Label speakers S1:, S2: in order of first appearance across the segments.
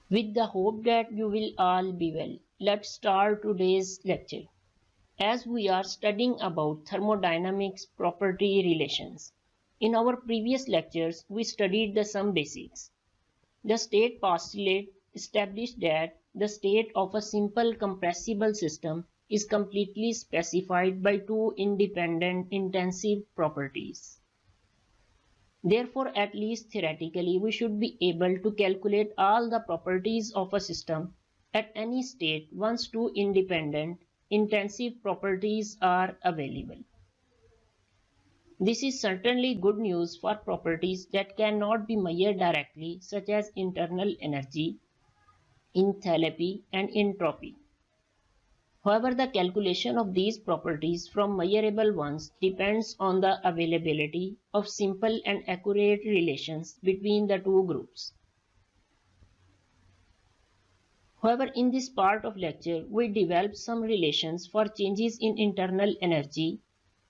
S1: With the hope that you will all be well, let's start today's lecture. As we are studying about thermodynamics property relations. In our previous lectures, we studied some basics. The state postulate established that the state of a simple compressible system is completely specified by two independent intensive properties. Therefore, at least theoretically, we should be able to calculate all the properties of a system at any state once two independent intensive properties are available. This is certainly good news for properties that cannot be measured directly, such as internal energy, enthalpy, and entropy. However, the calculation of these properties from measurable ones depends on the availability of simple and accurate relations between the two groups. However, in this part of lecture, we develop some relations for changes in internal energy,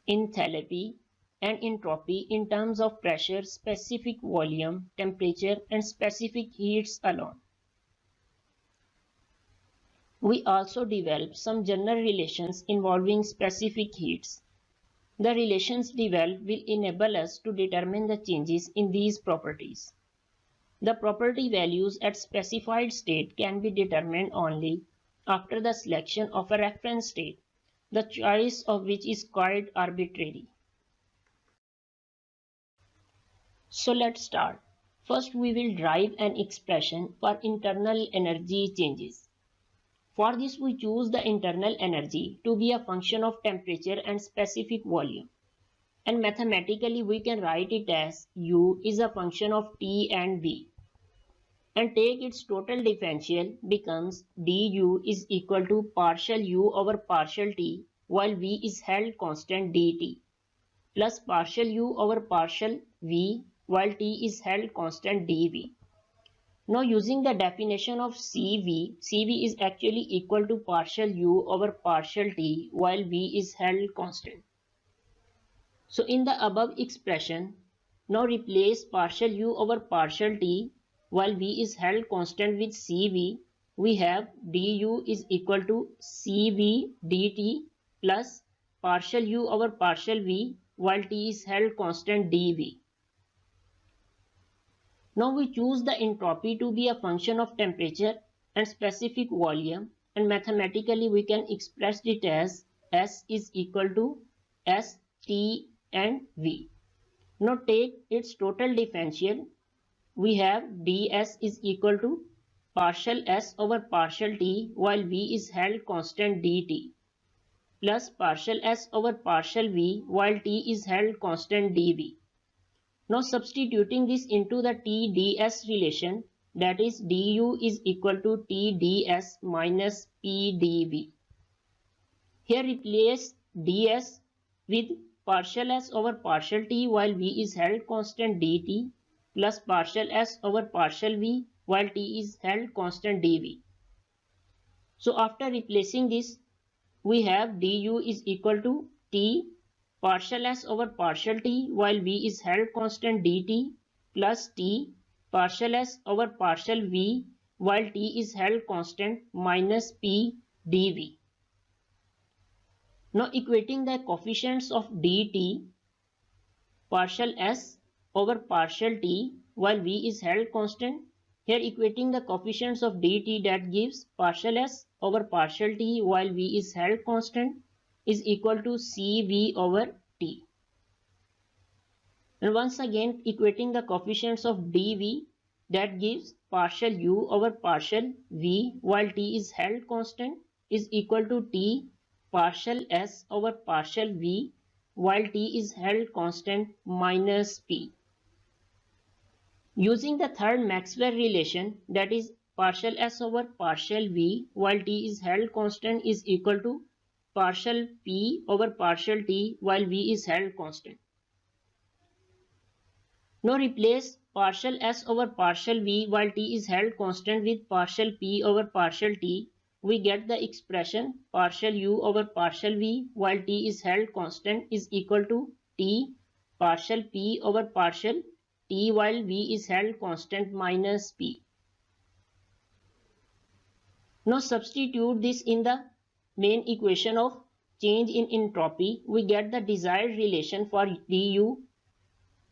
S1: enthalpy, and entropy in terms of pressure, specific volume, temperature, and specific heats alone. We also develop some general relations involving specific heats. The relations developed will enable us to determine the changes in these properties. The property values at specified state can be determined only after the selection of a reference state, the choice of which is quite arbitrary. So let's start. First, we will derive an expression for internal energy changes. For this, we choose the internal energy to be a function of temperature and specific volume. And mathematically, we can write it as U is a function of T and V. And take its total differential becomes du is equal to partial U over partial T while V is held constant dt plus partial U over partial V while T is held constant dV. Now using the definition of CV is actually equal to partial U over partial T while V is held constant. So in the above expression, now replace partial U over partial T while V is held constant with CV. We have du is equal to CV dt plus partial U over partial V while T is held constant dV. Now we choose the entropy to be a function of temperature and specific volume, and mathematically we can express it as S is equal to S, T and V. Now take its total differential. We have ds is equal to partial S over partial T while V is held constant dt plus partial S over partial V while T is held constant dV. Now substituting this into the T-ds relation, that is du is equal to T-ds minus P-dv. Here replace ds with partial S over partial T while V is held constant dt plus partial S over partial V while T is held constant dV. So after replacing this, we have du is equal to T partial S over partial T while V is held constant dt plus T partial S over partial V while T is held constant minus P dV. Now equating the coefficients of dt, partial S over partial T while V is held constant. Here equating the coefficients of dt, that gives partial S over partial T while V is held constant is equal to CV over T. And once again equating the coefficients of dV, that gives partial U over partial V while T is held constant is equal to T partial S over partial V while T is held constant minus P. Using the third Maxwell relation, that is partial S over partial V while T is held constant is equal to partial P over partial T while V is held constant. Now replace partial S over partial V while T is held constant with partial P over partial T. We get the expression partial U over partial V while T is held constant is equal to T partial P over partial T while V is held constant minus P. Now substitute this in the main equation of change in entropy. We get the desired relation for du,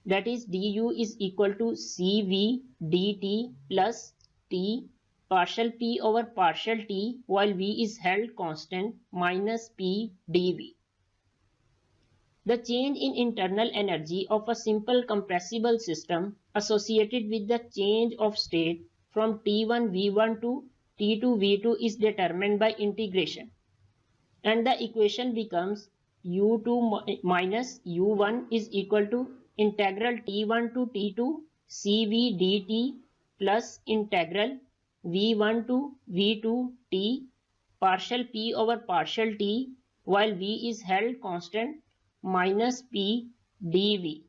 S1: that is du is equal to Cv dt plus T partial P over partial T while V is held constant minus P dV. The change in internal energy of a simple compressible system associated with the change of state from T1 V1 to T2 V2 is determined by integration, and the equation becomes U2 minus U1 is equal to integral T1 to T2 Cv dt plus integral V1 to V2 T partial P over partial T while V is held constant minus P dV.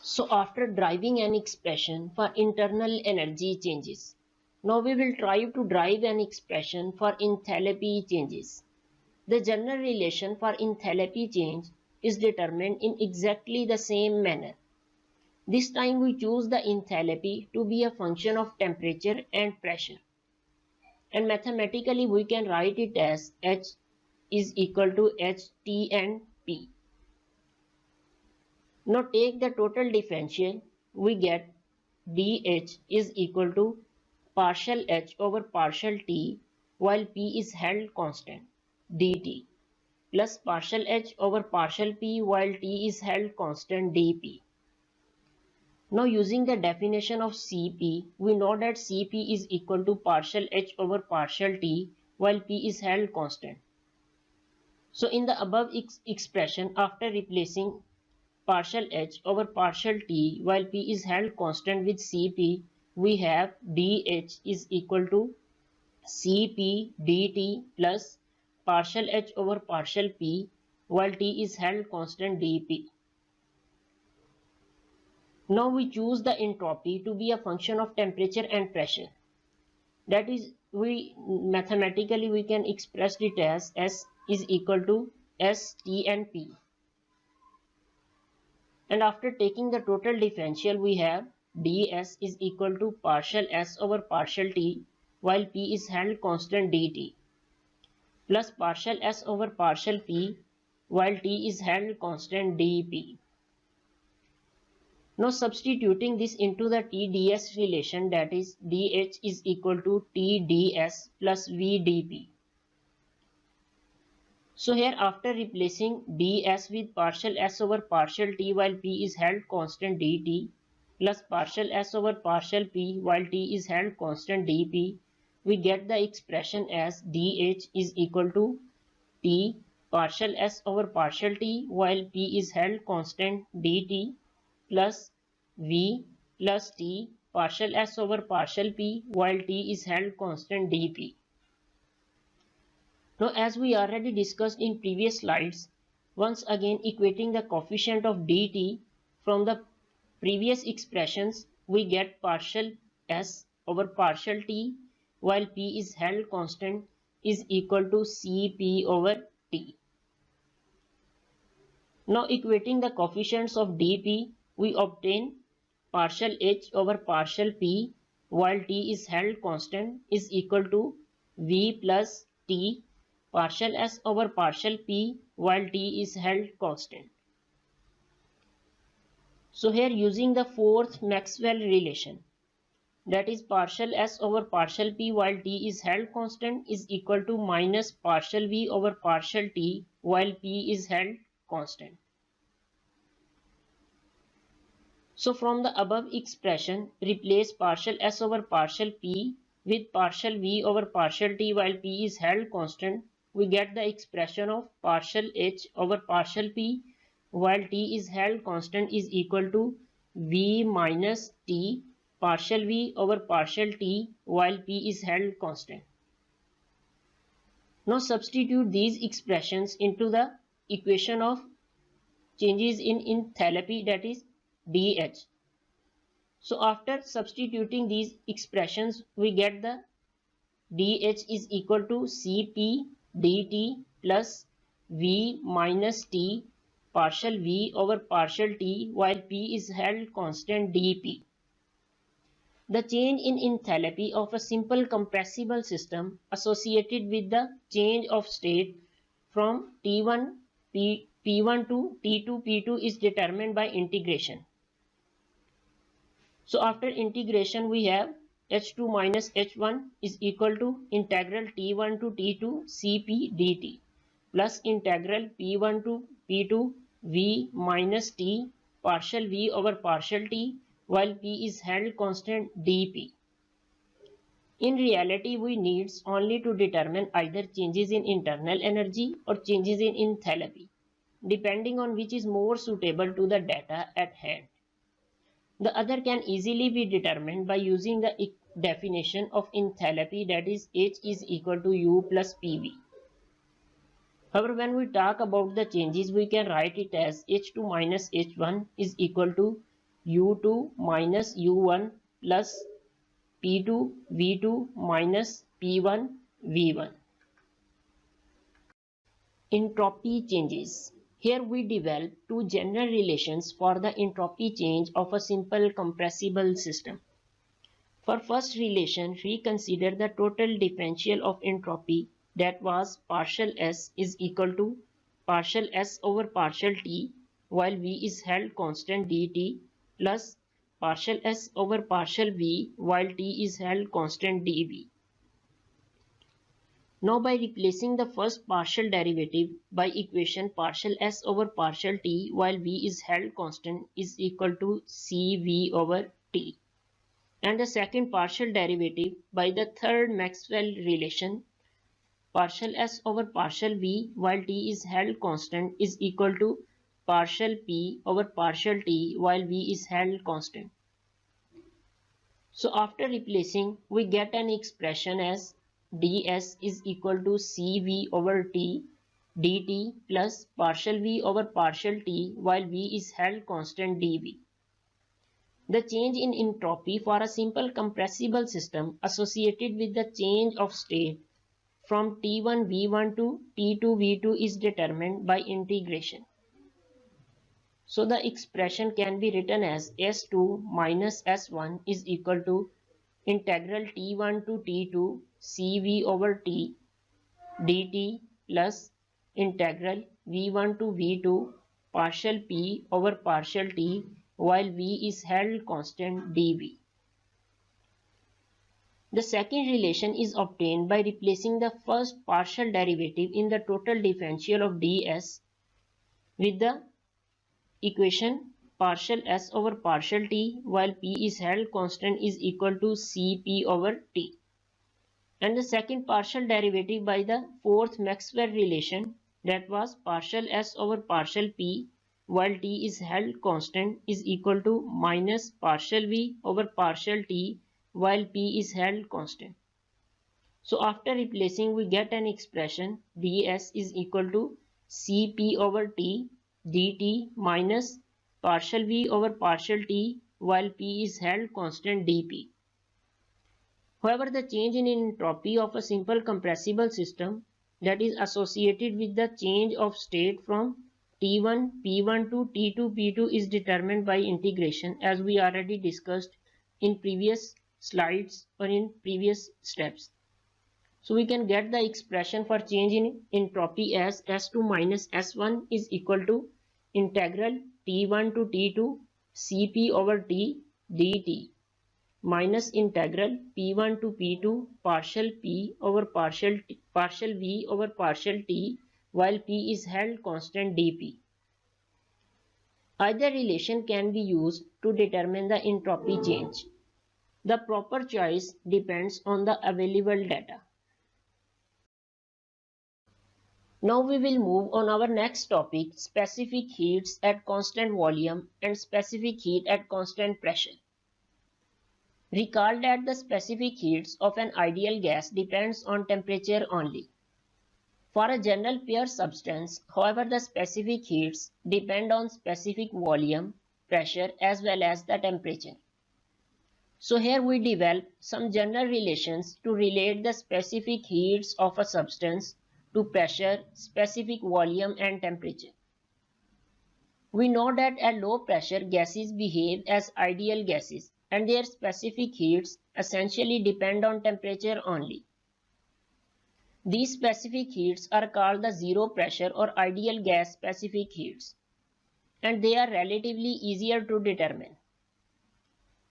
S1: So after deriving an expression for internal energy changes, now we will try to derive an expression for enthalpy changes. The general relation for enthalpy change is determined in exactly the same manner. This time we choose the enthalpy to be a function of temperature and pressure, and mathematically we can write it as H is equal to HT and P. Now take the total differential. We get dH is equal to partial H over partial T while P is held constant dt plus partial H over partial P while T is held constant dP. Now using the definition of Cp, we know that Cp is equal to partial H over partial T while P is held constant. So in the above expression, after replacing partial H over partial T while P is held constant with Cp, we have dH is equal to Cp dt plus partial H over partial P while T is held constant dP. Now we choose the entropy to be a function of temperature and pressure. That is, mathematically we can express it as S is equal to S, T and P. And after taking the total differential, we have ds is equal to partial S over partial T while P is held constant dt plus partial S over partial P while T is held constant dP. Now substituting this into the T-ds relation, that is dH is equal to T-ds plus V dP. So here after replacing ds with partial S over partial T while P is held constant dt plus partial S over partial P while T is held constant dP, we get the expression as dH is equal to T partial S over partial T while P is held constant dt plus V plus T partial S over partial P while T is held constant dP. Now as we already discussed in previous slides, once again equating the coefficient of dt from the previous expressions, we get partial S over partial T while P is held constant is equal to Cp over T. Now equating the coefficients of dP, we obtain partial H over partial P while T is held constant is equal to V plus T partial S over partial P while T is held constant. So here using the fourth Maxwell relation, that is partial S over partial P while T is held constant is equal to minus partial V over partial T while P is held constant. So from the above expression, replace partial S over partial P with partial V over partial T while P is held constant, we get the expression of partial H over partial P while T is held constant is equal to V minus T partial V over partial T while P is held constant. Now substitute these expressions into the equation of changes in enthalpy, that is dH. So after substituting these expressions, we get the dH is equal to Cp dt plus V minus T partial V over partial T while P is held constant dP. The change in enthalpy of a simple compressible system associated with the change of state from T1 P1 to T2 P2 is determined by integration. So after integration we have H2 minus H1 is equal to integral T1 to T2 Cp dt plus integral P1 to P2 V minus T partial V over partial T while P is held constant dP. In reality, we need only to determine either changes in internal energy or changes in enthalpy, depending on which is more suitable to the data at hand. The other can easily be determined by using the definition of enthalpy, that is H is equal to U plus PV. However, when we talk about the changes, we can write it as H2 minus H1 is equal to U2 minus U1 plus P2 V2 minus P1 V1. Entropy changes. Here we develop two general relations for the entropy change of a simple compressible system. For first relation, we consider the total differential of entropy, that was partial S is equal to partial S over partial T while V is held constant dt plus partial S over partial V while T is held constant dV. Now by replacing the first partial derivative by equation partial S over partial T while V is held constant is equal to CV over T, and the second partial derivative by the third Maxwell relation partial S over partial V while T is held constant is equal to partial P over partial T while V is held constant. So after replacing, we get an expression as ds is equal to Cv over T dt plus partial V over partial T while V is held constant dV. The change in entropy for a simple compressible system associated with the change of state from T1 V1 to T2 V2 is determined by integration. So the expression can be written as S2 minus S1 is equal to integral T1 to T2 Cv over T dt plus integral V1 to V2 partial P over partial T while V is held constant dV. The second relation is obtained by replacing the first partial derivative in the total differential of ds with the equation partial S over partial T while P is held constant is equal to Cp over T, and the second partial derivative by the fourth Maxwell relation, that was partial S over partial P while T is held constant is equal to minus partial V over partial T while P is held constant. So after replacing, we get an expression ds is equal to Cp over T dt minus partial V over partial T while P is held constant dP. However, the change in entropy of a simple compressible system that is associated with the change of state from T1 P1 to T2 P2 is determined by integration, as we already discussed in previous slides or in previous steps. So we can get the expression for change in entropy as S2 minus S1 is equal to integral T1 to T2 Cp over T dt minus integral P1 to P2 partial P over partial V over partial T while P is held constant dP. Either relation can be used to determine the entropy change. The proper choice depends on the available data. Now we will move on our next topic, specific heats at constant volume and specific heat at constant pressure. Recall that the specific heats of an ideal gas depends on temperature only. For a general pure substance, however, the specific heats depend on specific volume, pressure as well as the temperature. So here we develop some general relations to relate the specific heats of a substance to pressure, specific volume and temperature. We know that at low pressure gases behave as ideal gases and their specific heats essentially depend on temperature only. These specific heats are called the zero pressure or ideal gas specific heats, and they are relatively easier to determine.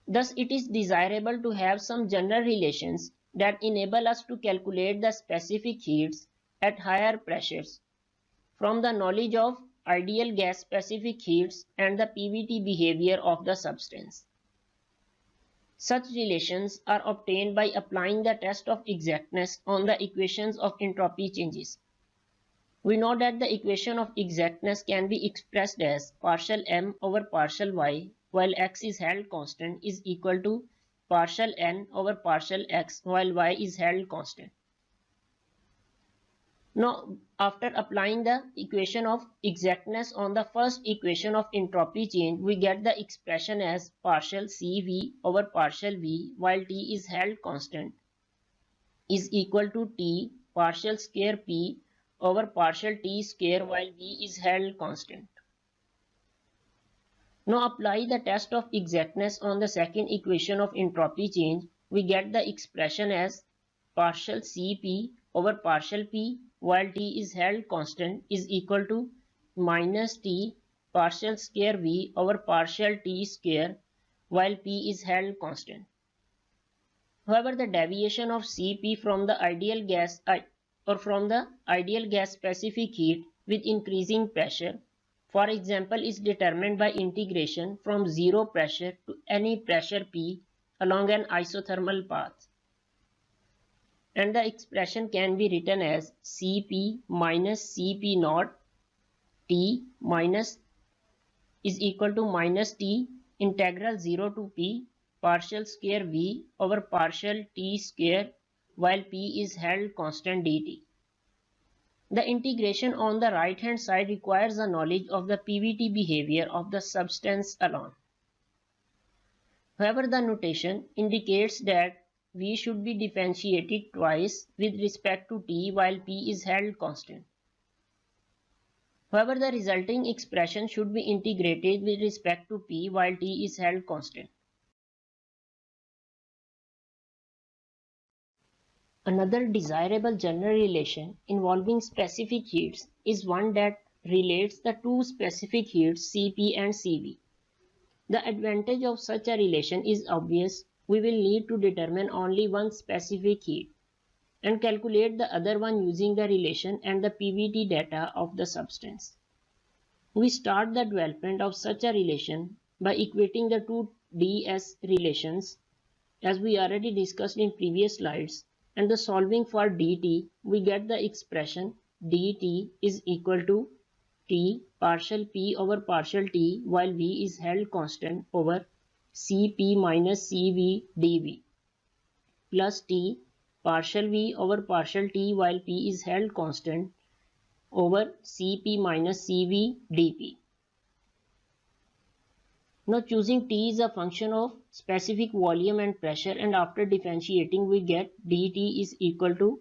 S1: Thus, it is desirable to have some general relations that enable us to calculate the specific heats at higher pressures from the knowledge of ideal gas specific heats and the PVT behavior of the substance. Such relations are obtained by applying the test of exactness on the equations of entropy changes. We know that the equation of exactness can be expressed as partial m over partial y while x is held constant is equal to partial n over partial x while y is held constant. Now, after applying the equation of exactness on the first equation of entropy change, we get the expression as partial Cv over partial V while T is held constant is equal to T partial square P over partial T square while V is held constant. Now apply the test of exactness on the second equation of entropy change. We get the expression as partial Cp over partial P while T is held constant is equal to minus T partial square V over partial T square while P is held constant. However, the deviation of Cp from the ideal gas specific heat with increasing pressure, for example, is determined by integration from zero pressure to any pressure P along an isothermal path. And the expression can be written as Cp minus Cp naught T minus is equal to minus T integral 0 to P partial square V over partial T square while P is held constant dt. The integration on the right hand side requires a knowledge of the PVT behavior of the substance alone. However, the notation indicates that V should be differentiated twice with respect to T while P is held constant. However, the resulting expression should be integrated with respect to P while T is held constant. Another desirable general relation involving specific heats is one that relates the two specific heats Cp and Cv. The advantage of such a relation is obvious. We will need to determine only one specific heat and calculate the other one using the relation and the PVT data of the substance. We start the development of such a relation by equating the two ds relations as we already discussed in previous slides, and the solving for dt, we get the expression dt is equal to T partial P over partial T while V is held constant over Cp minus Cv dV plus T partial V over partial T while P is held constant over Cp minus Cv dP. Now choosing T is a function of specific volume and pressure, and after differentiating we get dt is equal to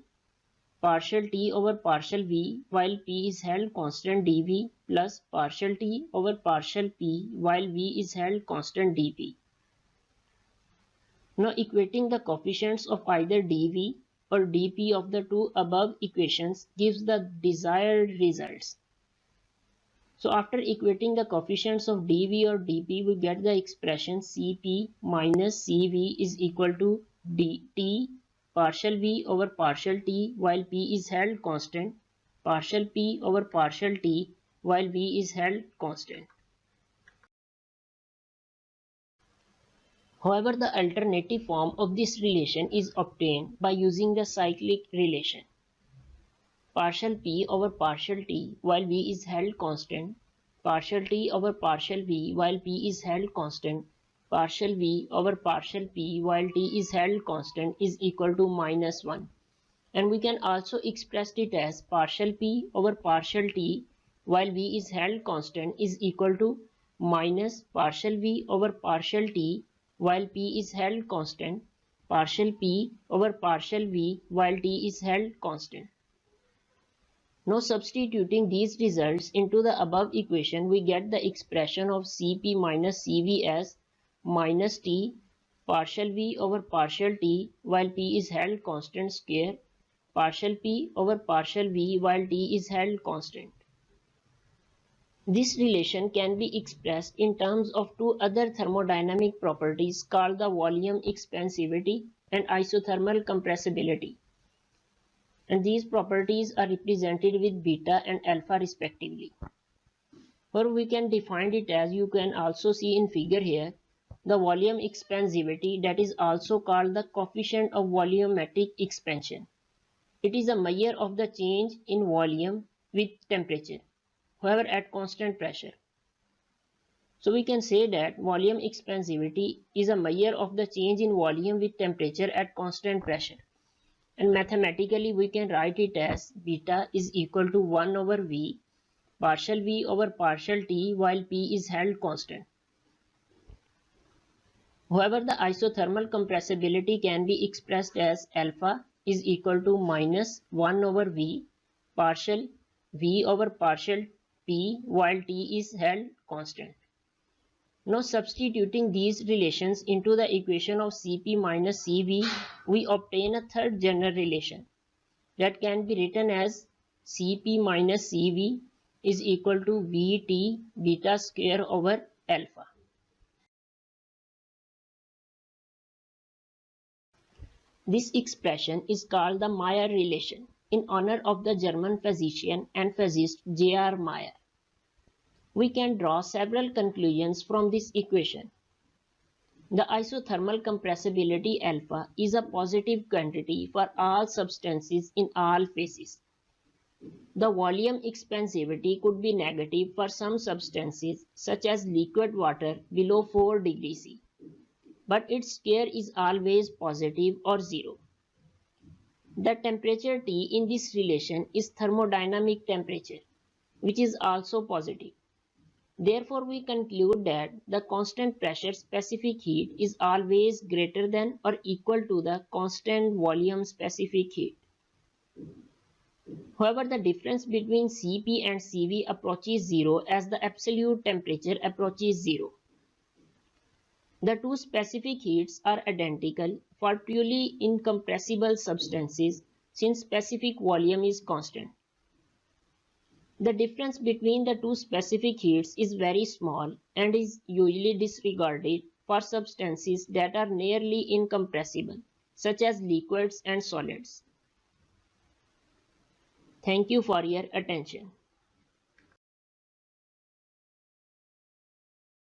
S1: partial T over partial V while P is held constant dV plus partial T over partial P while V is held constant dP. Now equating the coefficients of either dV or dP of the two above equations gives the desired results. So after equating the coefficients of dV or dP, we get the expression Cp minus Cv is equal to dt partial V over partial T while P is held constant partial P over partial T while V is held constant. However, the alternative form of this relation is obtained by using the cyclic relation. Partial P over partial T while V is held constant, partial T over partial V while P is held constant, partial V over partial P while T is held constant is equal to minus 1. And we can also express it as partial P over partial T while V is held constant is equal to minus partial V over partial T while P is held constant, partial P over partial V while T is held constant. Now substituting these results into the above equation, we get the expression of Cp minus Cv as minus T partial V over partial T while P is held constant square partial P over partial V while T is held constant. This relation can be expressed in terms of two other thermodynamic properties called the volume expansivity and isothermal compressibility. And these properties are represented with beta and alpha respectively. Or we can define it as you can also see in figure here, the volume expansivity, that is also called the coefficient of volumetric expansion. It is a measure of the change in volume with temperature, however at constant pressure. So we can say that volume expansivity is a measure of the change in volume with temperature at constant pressure. And mathematically we can write it as beta is equal to 1 over V, partial V over partial T while P is held constant. However, the isothermal compressibility can be expressed as alpha is equal to minus 1 over V, partial V over partial P while T is held constant. Now substituting these relations into the equation of Cp minus Cv, we obtain a third general relation that can be written as Cp minus Cv is equal to Vt beta square over alpha. This expression is called the Mayer relation in honor of the German physician and physicist J.R. Mayer. We can draw several conclusions from this equation. The isothermal compressibility alpha is a positive quantity for all substances in all phases. The volume expansivity could be negative for some substances such as liquid water below 4 degrees C, but its square is always positive or 0. The temperature T in this relation is thermodynamic temperature, which is also positive. Therefore, we conclude that the constant pressure specific heat is always greater than or equal to the constant volume specific heat. However, the difference between Cp and Cv approaches 0 as the absolute temperature approaches 0. The two specific heats are identical for purely incompressible substances since specific volume is constant. The difference between the two specific heats is very small and is usually disregarded for substances that are nearly incompressible, such as liquids and solids. Thank you for your attention.